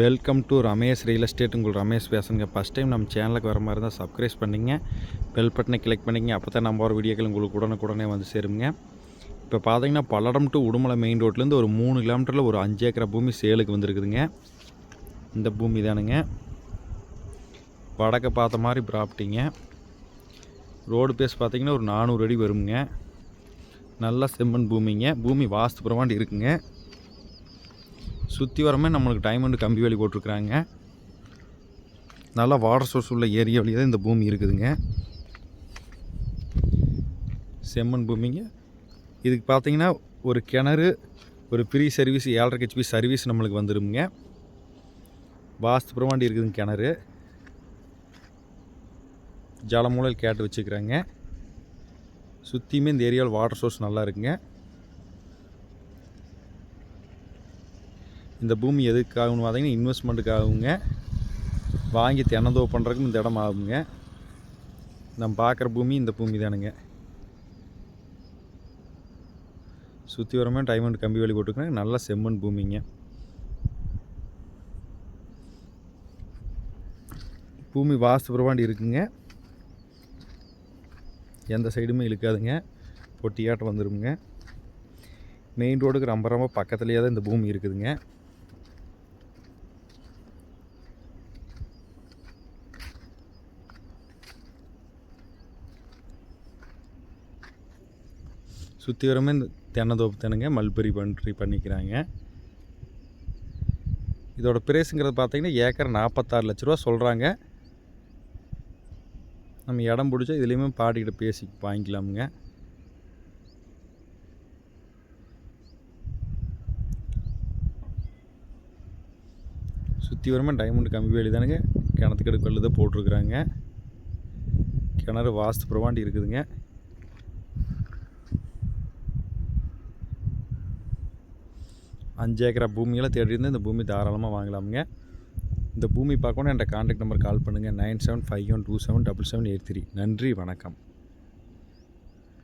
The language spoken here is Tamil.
Welcome to Ramesh real estate. உங்கள் ரமேஷ் பேசுங்க. ஃபஸ்ட் டைம் நம்ம சேனலுக்கு வர மாதிரி தான் சப்ஸ்கிரைப் பண்ணிங்க, பெல் பட்டனை கிளிக் பண்ணிங்க. அப்போ தான் நம்ம வர வீடியோக்கள் உங்களுக்கு உடனுக்குடனே வந்து சேருங்க. இப்போ பார்த்தீங்கன்னா பல்லடம் டு உடுமலை மெயின் ரோட்லேருந்து ஒரு 3 கிலோமீட்டரில் ஒரு 5 ஏக்கரா பூமி சேலுக்கு வந்துருக்குதுங்க. இந்த பூமி தானுங்க, வடக்க பார்த்த மாதிரி ப்ராப்பர்ட்டிங்க. ரோடு பேஸ் பார்த்திங்கன்னா ஒரு 400 அடி வருங்க. நல்லா செம்மண் பூமிங்க. பூமி வாஸ்து பிரமாண்டி இருக்குங்க. சுற்றி வரமே நம்மளுக்கு டைமண்ட் கம்பி வேலி போட்டிருக்குறாங்க. நல்லா வாட்டர் சோர்ஸ் உள்ள ஏரியா வழியாக தான் இந்த பூமி இருக்குதுங்க. செம்மண் பூமிங்க. இதுக்கு பார்த்தீங்கன்னா ஒரு கிணறு, ஒரு ஃப்ரீ சர்வீஸ் 7.5 ஹெச்பி சர்வீஸ் நம்மளுக்கு வந்துடுங்க. வாஸ்து பிரமாண்டி இருக்குதுங்க. கிணறு ஜலமூலையில் கேட்டு வச்சுக்கிறாங்க. சுற்றியுமே இந்த ஏரியாவில் வாட்டர் சோர்ஸ் நல்லா இருக்குங்க. இந்த பூமி எதுக்காகன்னு பார்த்தீங்கன்னா இன்வெஸ்ட்மெண்ட்டுக்காகுங்க. வாங்கி தென்னந்தோப்பு பண்ணுறதுக்கும் இந்த இடம் ஆகுங்க. நம்ம பார்க்குற பூமி இந்த பூமி தானுங்க. சுற்றி வரமே டைமண்ட் கம்பி வேலி போட்டுருக்காங்க. நல்ல செம்மண் பூமிங்க. பூமி வாஸ்து பிரமாண்டி இருக்குங்க. எந்த சைடுமே இழுக்காதுங்க. பொட்டியாட்டம் வந்துடுங்க. மெயின் ரோடுக்கு ரொம்ப ரொம்ப பக்கத்துலேயே தான் இந்த பூமி இருக்குதுங்க. சுற்றி வரமே இந்த தென்னந்தோப்பு தானுங்க. மல்பெரி பண்ணிக்கிறாங்க. இதோட ப்ரைஸுங்கிறது பார்த்தீங்கன்னா ஏக்கர் 46 லட்ச ரூபா சொல்கிறாங்க. நம்ம இடம் பிடிச்சா இதுலேயுமே பாட்டிக்கிட்ட பேசி வாங்கிக்கலாமுங்க. சுற்றி வரமே டைமண்ட் கம்பி வேலி தானுங்க. கிணத்துக்கடு கல் தான் போட்டிருக்குறாங்க. கிணறு வாஸ்து பிரமாண்டி இருக்குதுங்க. 5 ஏக்கரா பூமியெல்லாம் தேடி இருந்து இந்த பூமி தாராளமாக வாங்கலாமுங்க. இந்த பூமி பார்க்கணும் என்ற கான்டாக்ட் நம்பர் கால் பண்ணுங்கள். 9751277783. நன்றி, வணக்கம்.